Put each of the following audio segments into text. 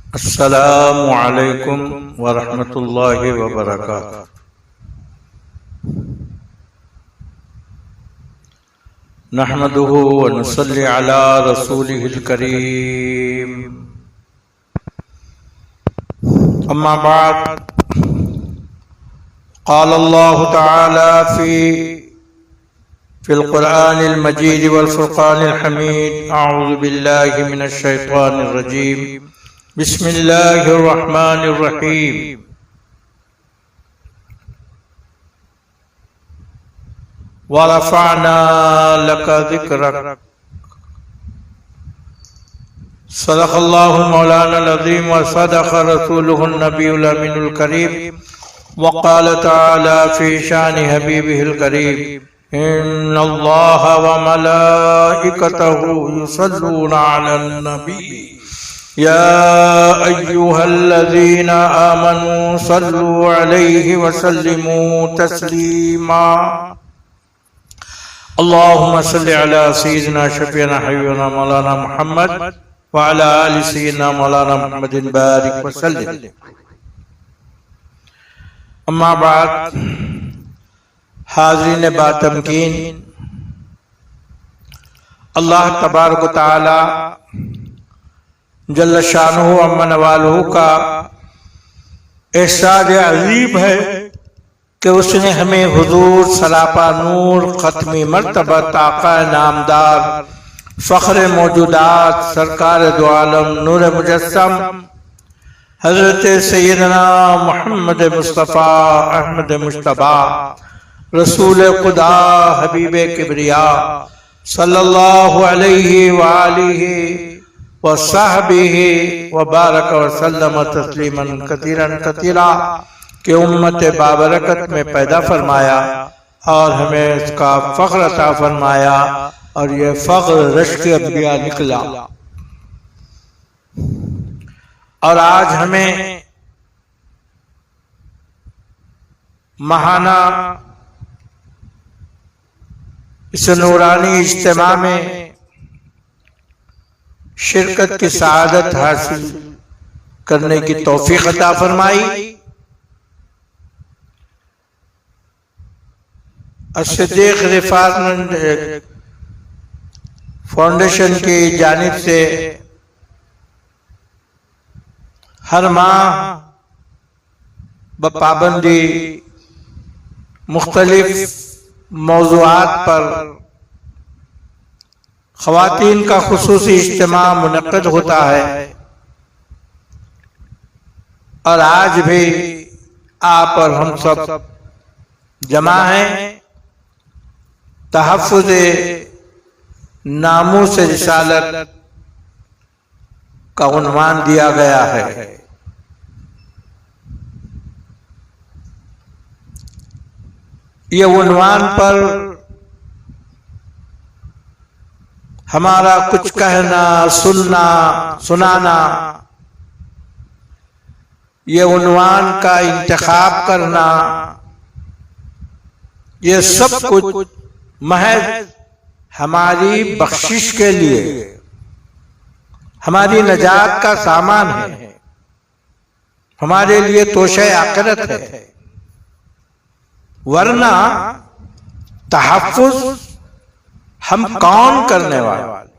अस्सलामु अलैकुम वरहमतुल्लाहि वबरकातुहू। नहमदुहु व नुसल्ली अला रसूलिहिल करीम। अम्मा बाद, क़ाल अल्लाहु तआला फिल क़ुरआनिल मजीद वल फ़ुरक़ानिल हमीद। अऊज़ु बिल्लाहि मिनश शैतानिर रजीम। बिस्मिल्लाहिर रहमानिर रहीम। व रफ़अना लका ज़िक्रक। सदक़ल्लाहुल मौलानाल अज़ीम व सदक़ रसूलुहुन नबियुल अमीनुल करीम। व क़ाल तआला फ़ी शानि हबीबिहिल करीम। इन्नल्लाह व मलाइकतहु युसल्लूना अलन नबी या अय्युहल्लज़ीना आमनू सल्लू अलैहि व सल्लिमू तस्लीमा। अल्लाहुम्मा सल्लि अला सय्यिदिना शफ़ीना हबीबना मौलाना मुहम्मद व अला आलि सय्यिदिना मौलाना मुहम्मदिन बारिक व सल्लिम। अम्मा बाद, हाज़रीन बातमकीन, अल्लाह तबारक व तआला जल्ल शानुहु अम्मा नवालुहु का एहसान अजीम है कि उसने हमें हुजूर सरापा नूर खत्मी मर्तबा आका नामदार फ़ख्र मौजूदात सरकार दो आलम नूर मुजस्सम हज़रत सैयदना मोहम्मद मुस्तफ़ा अहमद मुश्तबा रसूल खुदा हबीब किबरिया सल्लल्लाहु अलैहि व आलिहि व सहबिहि व बारक व सल्लम तस्लीमन कतीरन कतीरा कि उम्मत बाबरकत में पैदा फरमाया और हमें इसका फ़ख्र अता फरमाया और ये फ़ख्र रश्क अंबिया निकला। और आज हमें महाना इस नूरानी इज्तिमा में शिरकत की सआदत हासिल करने की तौफीक अता फरमाई। सिद्दीक़ रिफ़ात फाउंडेशन की जानिब से हर माह बपाबंदी मुख्तलिफ मौज़ूआत पर ख़वातीन का खुसूसी इज्तिमा मुनक़्क़िद होता है और आज भी आप और हम सब जमा हैं। तहफ़्फ़ुज़ नामूस रिसालत का उन्वान दिया गया है। ये उन्वान पर हमारा कुछ कहना सुनना सुनाना, ये उन्वान का इंतखाब करना, ये सब कुछ महज हमारी बख्शिश के लिए, हमारी नजात का सामान है, हमारे लिए तोशे आखिरत है। वरना तहफ़्फ़ुज़ हम कौन करने वाले?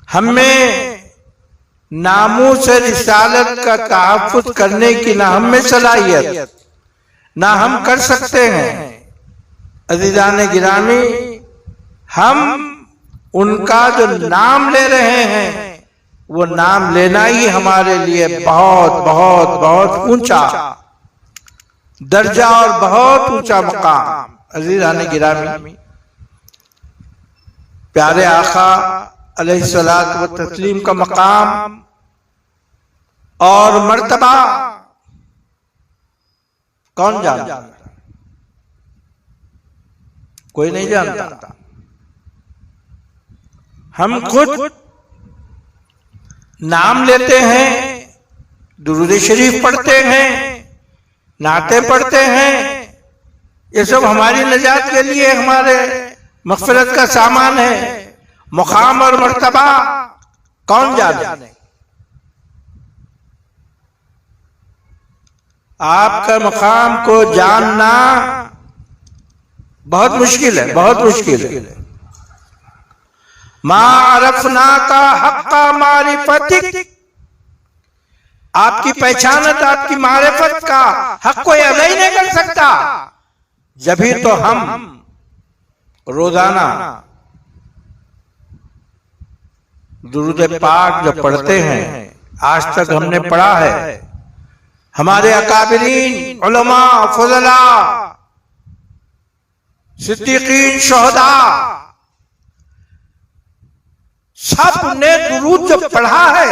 हमें नामूस रिसालत का तहफ़्फ़ुज़ करने की ना हम में सलाहियत, ना हम कर सकते हैं। अज़ीज़ान गिरामी, हम उनका जो नाम ले रहे हैं वो नाम लेना ही हमारे लिए बहुत बहुत बहुत ऊंचा दर्जा और बहुत ऊंचा मकाम। अज़ीज़ान गिरामी, प्यारे आका अलैहिस्सलात व तस्लीम का मकाम और मर्तबा कौन जानता? कोई नहीं जानता। हम खुद नाम लेते हैं, दुरूद शरीफ पढ़ते हैं, नाते पढ़ते हैं, ये सब हमारी नजात के लिए, हमारे मग़फ़िरत का सामान है। मुकाम और मर्तबा कौन जाने। आपका मकाम को जानना बहुत मुश्किल है, बहुत मुश्किल है। मारफना का हक्का मारिफतिक, आपकी पहचानत आपकी मारिफत का हक कोई अदा ही नहीं कर सकता। जब ही तो हम रोजाना दुरूद पाक जो पढ़ते हैं, आज तक हमने पढ़ा है, हमारे अकाबिरीन उलमा फुज़ला सिद्दीकीन शोहदा सब ने दुरूद जब पढ़ा है,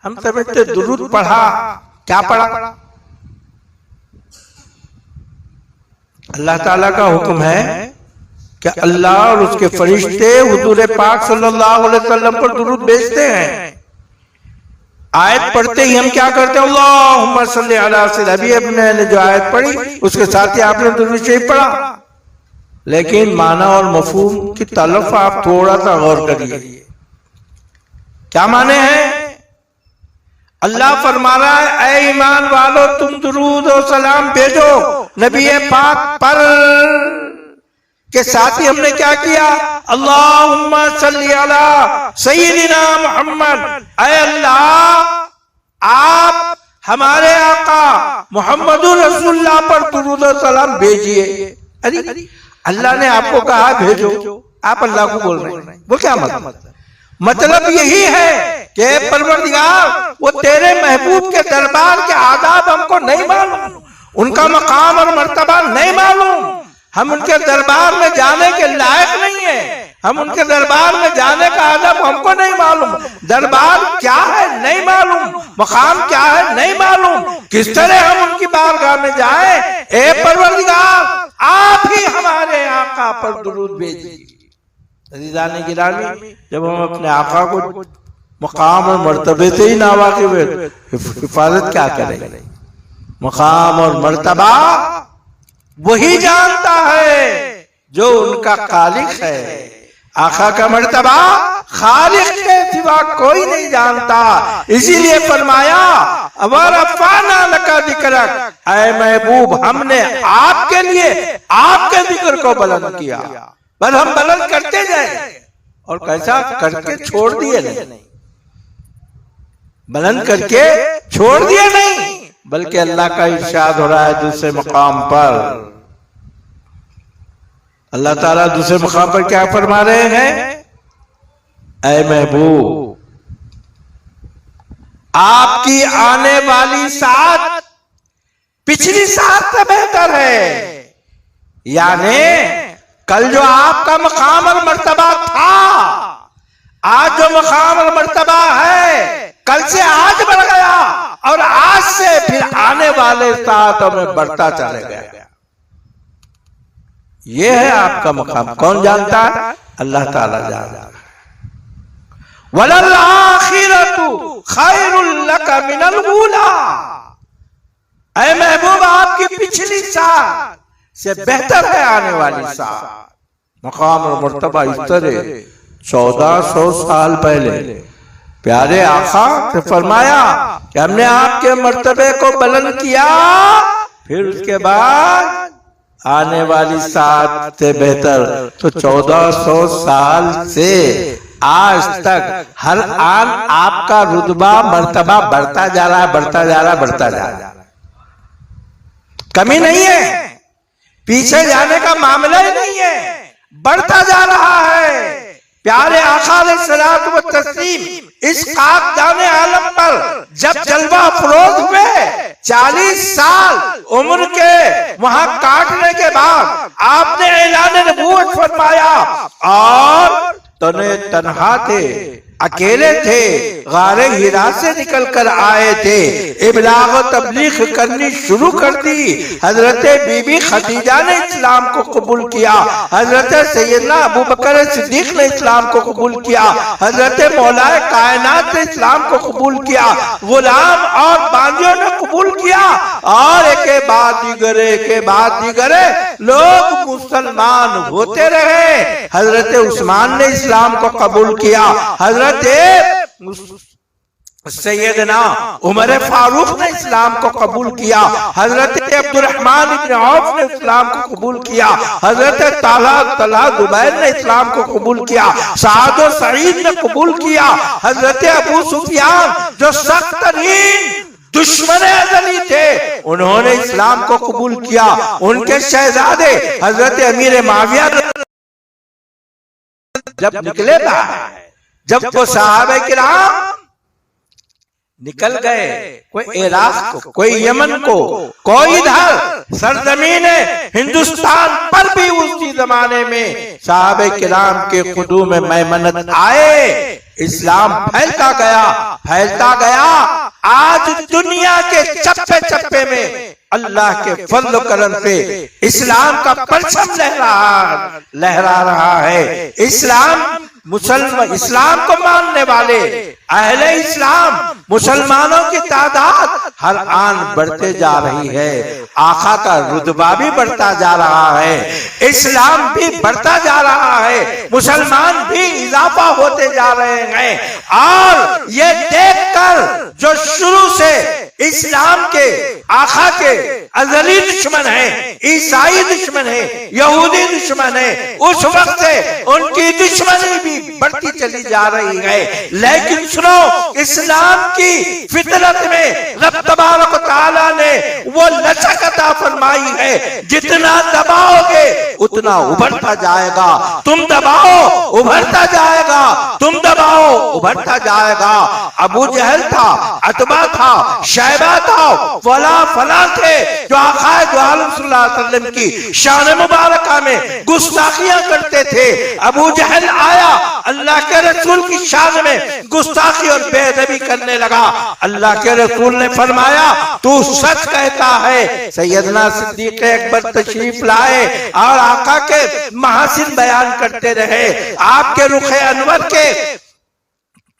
हम समझते दुरूद पढ़ा, क्या पढ़ा? अल्लाह ताला का हुक्म है कि अल्लाह और उसके फरिश्ते हुजूर पाक सल्लल्लाहु अलैहि वसल्लम पर दुरूद भेजते हैं। आयत पढ़ते ही हम क्या करते हैं? अल्लाहुम्मा सल्ली अला सय्यिदिना, अभी अपने ने जो आयत पढ़ी उसके साथ ही आपने दुरूद शरीफ पढ़ा, लेकिन माना और मफहूम की तलफ आप थोड़ा सा गौर करिए। क्या माने हैं? अल्लाह फरमा रहा है, ऐ ईमान वालो तुम दुरूद और सलाम भेजो नबी पाक पर, के साथ ही हमने क्या किया? अल्लाहुम्मा सल्ली अला सय्यिदिना मुहम्मद, ऐ अल्लाह आप हमारे आका मुहम्मदुर रसूलुल्लाह पर दुरूद और सलाम भेजिए। अरे अल्लाह ने आपको कहा भेजो, आप अल्लाह को बोल रहे हैं, वो क्या मतलब यही है कि परवरदिगार वो तेरे महबूब के दरबार के आदाब हमको नहीं मालूम, उनका मकाम और मर्तबा नहीं मालूम, हम उनके दरबार में जाने के लायक नहीं है, हम उनके दरबार में जाने का आदब हमको नहीं मालूम, दरबार क्या है नहीं मालूम, मकाम क्या है नहीं मालूम, किस तरह हम उनकी बारगाह में जाएं। ए परवरदिगार आप ही हमारे आका पर दुरूद भेजिए। अज़ीज़ान गिरामी, जब हम अपने आका को मकाम और मर्तबे से ही नावाकिफ़ है, हिफाजत क्या करेंगे? मकाम और मर्तबा वही जानता है जो उनका खालिक है। आका का मर्तबा खालिक के सिवा कोई नहीं जानता। इसीलिए फरमाया वरफ़अना लका ज़िक्रक, ऐ महबूब हमने आपके लिए आपके जिक्र को बुलंद किया। बस हम बुलंद करते जाए, और कैसा करके छोड़ दिए नहीं, बुलंद करके छोड़ दिए नहीं, बल्कि अल्लाह का इरशाद हो रहा है दूसरे मकाम पर। अल्लाह ताला दूसरे मकाम पर क्या फरमा रहे हैं? ऐ महबूब आपकी आने वाली साथ पिछली साथ से बेहतर है। यानी कल जो आपका मकाम और मर्तबा था, आज जो मकाम और मर्तबा है, कल से आज बढ़ गया और आज से फिर आने वाले साथों में बढ़ता चले गया। ये है आपका मकाम। कौन जानता है? अल्लाह ताला जानता है। वलल आखिरतु खैरुल लका मिनल ऊला, ऐ महबूब आपकी पिछली साथ से बेहतर है आने वाली साथ। मकाम और मर्तबा इस तरह 1400 साल पहले प्यारे आका से फरमाया कि हमने आपके मर्तबे को बुलंद किया, फिर उसके बाद आने वाली साथ से बेहतर। तो 1400 साल से आज तक हर आन आपका रुतबा मर्तबा बढ़ता जा रहा है, बढ़ता जा रहा है, बढ़ता जा रहा है। कमी नहीं है, पीछे जाने का मामला ही नहीं है, बढ़ता जा रहा है। प्यारे आका अलैहिस्सलातु व तस्लीम इस खाकदाने आलम पर जब जलवा अफरोज हुए, 40 साल उम्र के वहां काटने के बाद आपने ऐलान नबूवत फरमाया और तने तन्हा थे, अकेले थे, गारे हिरा से निकल कर आए थे, इबलाग व तबलीग करनी शुरू कर दी। हजरत बीबी खदीजा ने इस्लाम को कबूल किया, हजरत सैयदना अबू बकर सिद्दीक ने इस्लाम को कबूल किया, हजरत मौलाए कायनात ने इस्लाम को कबूल किया, गुलाम और बांदियों ने कबूल किया, और एक बाद दीगरे लोग मुसलमान होते रहे। हजरत उस्मान ने इस्लाम को कबूल किया, हजरत सैयदना उमर फारूक ने इस्लाम को कबूल किया, हजरत अब्दुर्रहमान इब्न औफ ने इस्लाम को कबूल किया, हजरत तलहा जुबैर ने इस्लाम को कबूल किया, साद और सईद ने कबूल किया, हजरत अबू सुफियान जो सख्त तरीन दुश्मन अज़ली थे उन्होंने इस्लाम को कबूल किया। उनके शहजादे हजरत अमीर माविया जब निकले जब तो सहाबा किराम निकल गए, कोई इराक को, कोई यमन को, कोई इधर सरजमीन हिंदुस्तान पर भी उसी जमाने में सहाबा किराम के खुदू में मैमनत आए, इस्लाम फैलता गया। आज दुनिया के चप्पे चप्पे में अल्लाह के फज़्ल करम से इस्लाम का परचम लहरा रहा है। इस्लाम को मानने वाले अहले इस्लाम मुसलमानों की तादाद हर आन बढ़ते जा रही है, आका का रुतबा भी बढ़ता जा रहा है, इस्लाम भी बढ़ता जा रहा है, मुसलमान भी इजाफा होते जा रहे हैं। और ये देखकर जो शुरू से इस्लाम के आका के अज़ली दुश्मन है, ईसाई दुश्मन है, यहूदी दुश्मन है, उस वक्त से उनकी दुश्मनी भी बढ़ती चली जा रही है। लेकिन सुनो, इस्लाम की फितरत में रब तबारक व तआला ने वो लचक अता फरमाई है, जितना दबाओगे उतना उभरता जाएगा, तुम दबाओ उभरता जाएगा, तुम दबाओ उभरता जाएगा। अबू जहल था, अतबा था, शैबा था, फला थे जो आक़ाए दो आलम सल्लल्लाहु अलैहि वसल्लम की शान मुबारका में गुस्ताखियां करते थे। अबू जहल आया, अल्लाह के रसूल की शान में गुस्ताखी और बेअदबी करने लगा। अल्लाह के रसूल ने फरमाया, तू सच कहता है। सैयदना सिद्दीक़ अकबर तशरीफ लाए और आका के महासिन बयान करते रहे, आपके रुखे अनवर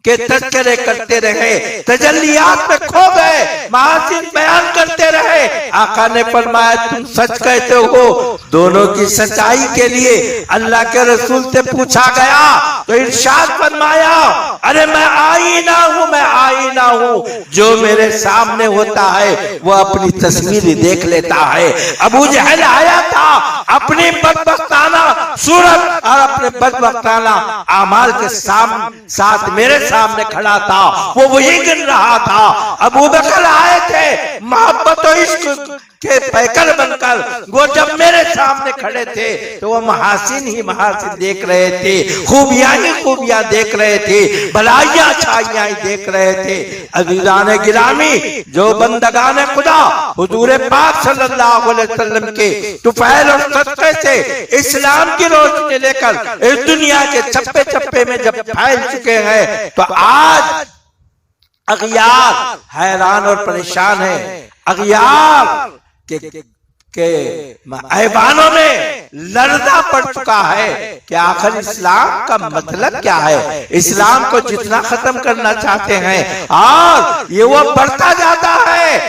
के तज़किरे करते रहे, तजल्लियात में खो गए, महासिन बयान करते रहे। आका ने फरमाया, तुम सच कहते हो। दोनों की सच्चाई के लिए अल्लाह के रसूल से पूछा गया तो इरशाद फरमाया, अरे मैं आईना हूँ, जो मेरे सामने होता है वो अपनी तस्वीर देख लेता है। अबू जहल आया था, अपनी बदबख्ताना सूरत और अपने बदबख्ताना आमाल के साथ मेरे सामने खड़ा था, वो वही गिन रहा था। अबू बकर आए थे मोहब्बत और इश्क के पैकर बनकर, वो जब मेरे सामने खड़े थे तो वो महासिन ही महासिन देख रहे थे, खूबियां ही खूबियां देख रहे थे, भलाइयां अच्छाइयां ही देख रहे थे। अज़ीज़ान गिरामी, जो बंदगान खुदा हुजूर पाक सल्लल्लाहु अलैहि वसल्लम के तुफैल और सदक़े से इस्लाम की रोशनी लेकर इस दुनिया के चप्पे चप्पे में जब फैल चुके हैं तो आज अग़ियार हैरान और परेशान है। अग़ियार के ऐवानों में लर्जा पड़ चुका है कि आखिर इस्लाम का मतलब क्या है, इस्लाम को जितना खत्म करना चाहते हैं और ये वो बढ़ता जाता है।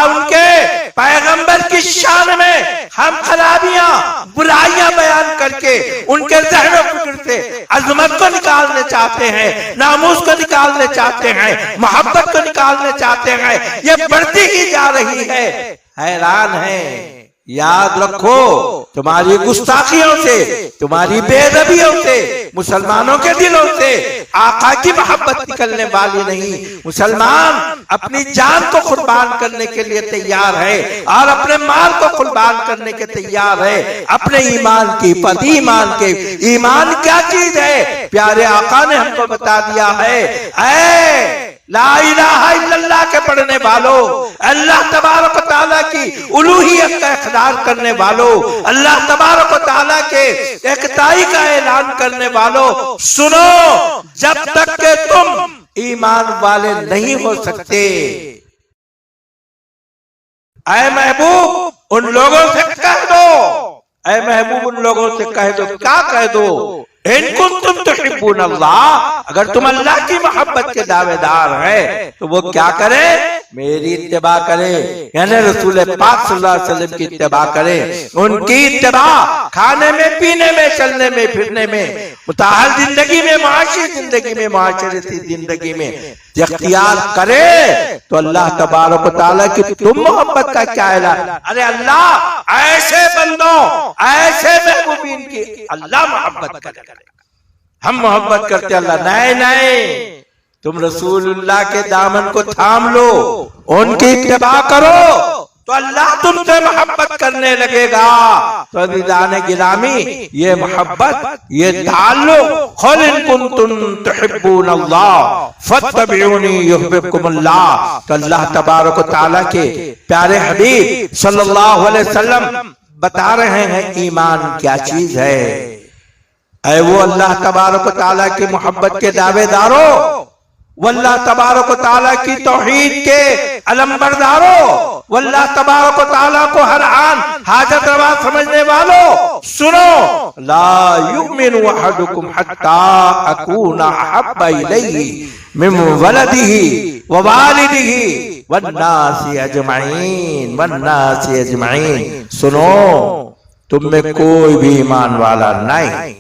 उनके पैगंबर की शान में हम खराबियां बुराइयां बयान करके उनके ज़हन फिक्र से अजमत को निकालने चाहते हैं, नामूस को निकालने चाहते हैं, मोहब्बत को निकालने चाहते हैं। ये बढ़ती ही जा रही है, हैरान है। याद रखो, तुम्हारी गुस्ताखियों से, तुम्हारी बेअदबियों से मुसलमानों के दिलों से आका की मोहब्बत निकलने वाली नहीं। मुसलमान अपनी जान को कुर्बान करने के लिए तैयार है और अपने माल को कुर्बान करने के तैयार है, अपने ईमान की पति ईमान क्या चीज है, प्यारे आका ने हमको बता दिया है। ला इलाहा इल्लल्लाह के पढ़ने वालों, अल्लाह तबारक व तआला की उलूहियत का इक़रार करने वालों, अल्लाह तबारक व तआला के एकताई का ऐलान करने वालों, सुनो, जब तक के तुम ईमान वाले नहीं हो सकते, ऐ महबूब उन लोगों से कह दो, ऐ महबूब उन लोगों से कह दो, क्या कह दो, इनको तुम तुहिब्बून अल्लाह, अगर तुम अल्लाह की मोहब्बत के दावेदार है तो वो क्या करे, मेरी इत्तिबा करे, यानी रसूल पाक सल्लल्लाहु अलैहि वसल्लम की इत्तिबा करे। उनकी इत्तिबा खाने में, पीने में, चलने में, फिरने में, मुताहल जिंदगी में, माशी जिंदगी में, माशरती जिंदगी में इख्तियार करे तो अल्लाह तबारक व तआला की तुम मोहब्बत का क्या ऐलान। अरे अल्लाह ऐसे बंदों, ऐसे महबूबीन की अल्लाह मोहब्बत करे। हम मोहब्बत करते अल्लाह, नहीं नहीं, तुम रसूलुल्लाह के दामन को थाम लो, उनकी इत्तिबा करो तो अल्लाह तुमसे मोहब्बत करने लगेगा। तो अज़ीज़ान गिरामी, ये मोहब्बत, ये ताल्लुक़, क़ुल इन कुंतुम तुहिब्बूनल्लाह फत्तबिऊनी युहिब्बुकुमुल्लाह। तो अल्लाह तबारक व तआला के प्यारे हबीब सल्लल्लाहु अलैहि वसल्लम बता रहे हैं ईमान क्या चीज है। ऐ वो अल्लाह तबारक व तआला की मोहब्बत के दावेदारों, वल्लाह तबारक व तआला की तौहीद के अलमबरदारों, वल्लाह तबारक व तआला को हर आन हाजत रवा समझने वालों, सुनो, ला युमिनु अहदुकुम हत्ता अकूना अहब्बा इलैहि मिन वलदिही व वालिदिही वन्नासी अजमईन, वन्नासी अजमईन। सुनो, तुम में कोई भी ईमान वाला नहीं,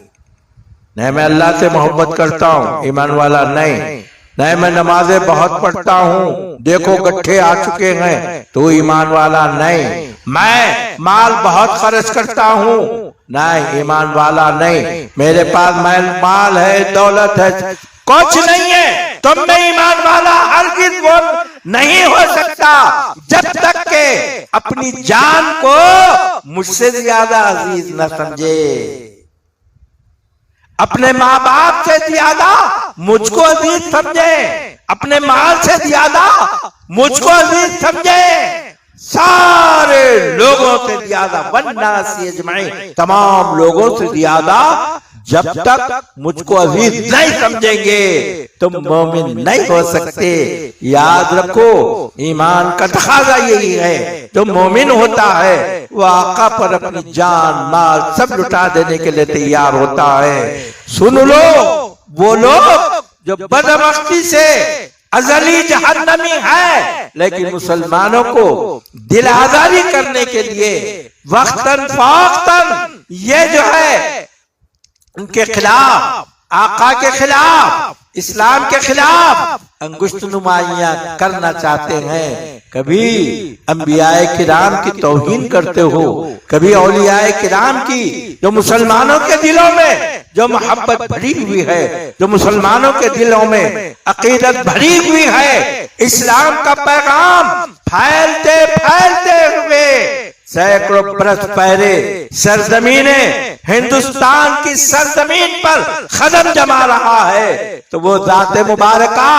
मैं अल्लाह से मोहब्बत करता हूँ, ईमान वाला नहीं मैं नमाजें बहुत पढ़ता हूँ, देखो गट्ठे आ चुके हैं तो ईमान वाला नहीं, मैं माल बहुत खर्च करता हूँ, नहीं ईमान वाला नहीं, मेरे पास माल है, दौलत है, कुछ नहीं है, तुम में ईमान वाला हरगिज़ वो नहीं हो सकता जब तक के अपनी जान को मुझसे ज्यादा अजीज न समझे, अपने माँ बाप से ज्यादा मुझको अजीज समझे, अपने माल से ज्यादा मुझको अजीज समझे, सारे लोगों से ज्यादा, वन्नासी अजमईन, तमाम लोगों से ज्यादा जब तक मुझको अजीज नहीं समझेंगे तुम मोमिन नहीं हो सकते। याद रखो, ईमान का तकाज़ा यही है, जो मोमिन होता है वो आका पर अपनी जान माल सब लुटा देने के लिए तैयार होता है। सुन लो, वो लोग जो बदबख्ती से अजली जहन्नमी है, लेकिन मुसलमानों को दिल आजारी करने के लिए वक्तन फवक्तन ये जो है उनके खिलाफ, आका के खिलाफ, इस्लाम के खिलाफ अंगुश्त नुमाइयां करना चाहते हैं। कभी अंबियाए किराम की तौहीन करते हो, कभी औलियाए किराम की, जो मुसलमानों के दिलों में जो मोहब्बत भरी हुई है, जो मुसलमानों के दिलों में अकीदत भरी हुई है, इस्लाम का पैगाम फैलते फैलते हुए सैकड़ों बरस पहले सरजमीने हिंदुस्तान की सरजमीन पर कदम जमा रहा है, तो वो जाते मुबारका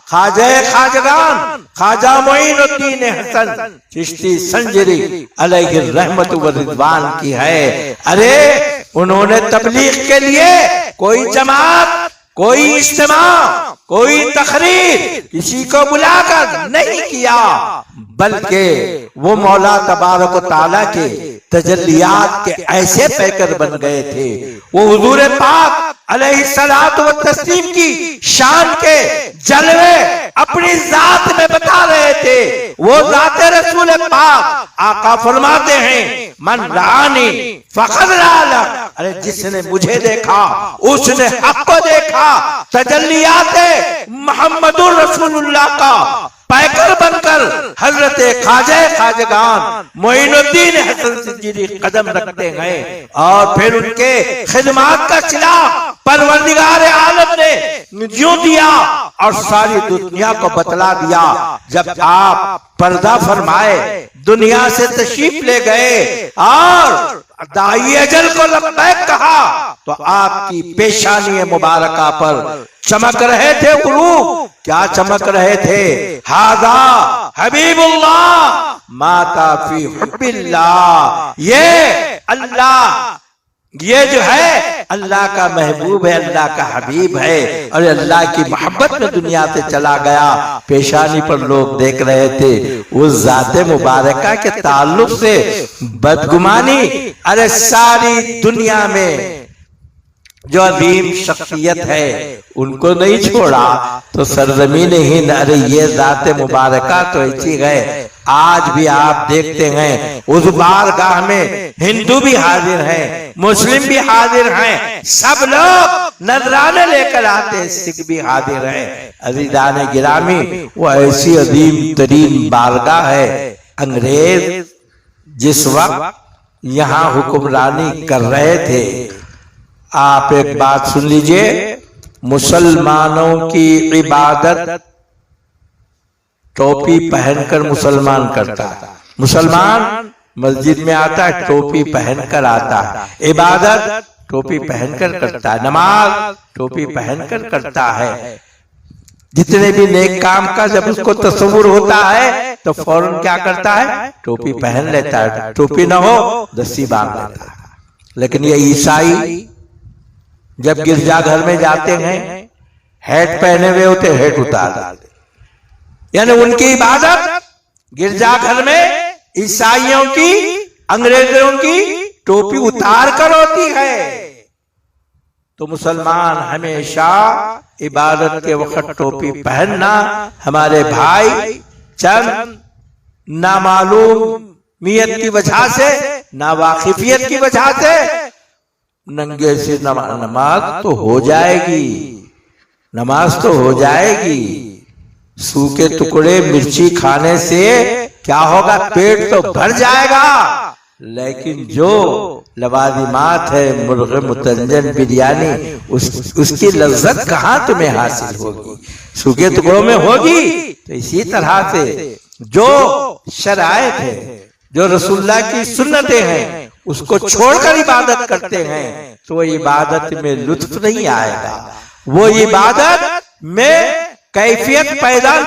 ख्वाजा खाजगान ख्वाजा मोइनुद्दीन हसन चिश्ती संजरी अलैहि रहमत व रिज़वान की है। अरे उन्होंने तबलीग के लिए कोई जमात, कोई इज्तिमा, कोई तकरीर किसी को बुलाकर नहीं किया, बल्कि वो मौला तबारक व तआला के तजल्लियात के ऐसे पैकर बन गए थे। वो हुजूर पाक अलैहिस्सलातु व तस्लीम की शान के जलवे अपनी जात में बता रहे थे। वो जाते रसूल पाक आका फरमाते हैं, मन रानी फखद लाला, अरे जिसने मुझे देखा उसने हक को देखा। तजल्लियाते मोहम्मदुर रसूलुल्लाह का पैकर बनकर हजरत ख्वाजा खाजगान मोइनुद्दीन हसन सिंजरी कदम रखते हैं, और फिर उनके खिदमात का सिला परवरदिगार आलम ने यूं दिया और सारी दुनिया को बतला दिया। जब आप पर्दा फरमाए, दुनिया से तशरीफ ले गए और दाई अजल को लब्बैक कहा, तो आपकी पेशानी मुबारका पर चमक रहे थे गुरूब। क्या चमक रहे थे? हादा हबीबुल्लाह माता फी हुब्बिल्लाह, ये अल्लाह, ये जो है अल्लाह का महबूब है, अल्लाह का हबीब है, और अल्लाह की मोहब्बत में दुनिया से चला गया। पेशानी पर लोग देख रहे थे। उस जाते मुबारका के ताल्लुक से बदगुमानी अरे सारी दुनिया में जो अजीम शख्सियत है उनको नहीं छोड़ा तो सरजमीन हिंद, अरे ये जाते मुबारका तो ऐसी है। आज भी आप देखते हैं उस बारगाह में हिंदू भी हाजिर हैं, मुस्लिम भी हाजिर हैं, सब लोग नजराने लेकर आते हैं, सिख भी हाजिर हैं। अजीजान गिरामी, वो ऐसी अजीम तरीन बारगाह है। अंग्रेज जिस वक्त यहाँ हुक्मरानी कर रहे थे, आप एक बात सुन लीजिए, मुसलमानों की इबादत टोपी पहनकर मुसलमान करता है। मुसलमान मस्जिद में आता है, टोपी पहनकर आता है, इबादत टोपी पहनकर करता है, नमाज टोपी पहनकर करता है। जितने भी नेक काम का जब उसको तस्वुर होता है तो फौरन क्या करता है, टोपी पहन लेता है। टोपी ना हो दस्ती बांध लेता है। लेकिन ये ईसाई जब गिरजाघर में जाते हैं, हैट पहने हुए होते, हैट उतार देते, यानी उनकी इबादत गिरजाघर में ईसाइयों की, अंग्रेजों की टोपी उतार कर होती है। तो मुसलमान हमेशा इबादत के वक्त टोपी पहनना, हमारे भाई चंद नामालूमियत की वजह से, नावाकिफियत की वजह से नंगे से नमाज तो हो जाएगी, नमाज तो हो जाएगी। सूखे टुकड़े मिर्ची खाने से क्या होगा, पेट तो भर जाएगा, लेकिन जो लवाजिमात है, मुर्गे मुतंजन बिरयानी, उसकी लज्जत कहाँ तुम्हें हासिल होगी, सूखे टुकड़ों में होगी। तो इसी तरह से जो शरायत है, जो रसूलुल्लाह की सुन्नतें हैं, उसको छोड़कर इबादत करते हैं तो वो इबादत में लुत्फ नहीं आएगा, वो इबादत में कैफियत पैदा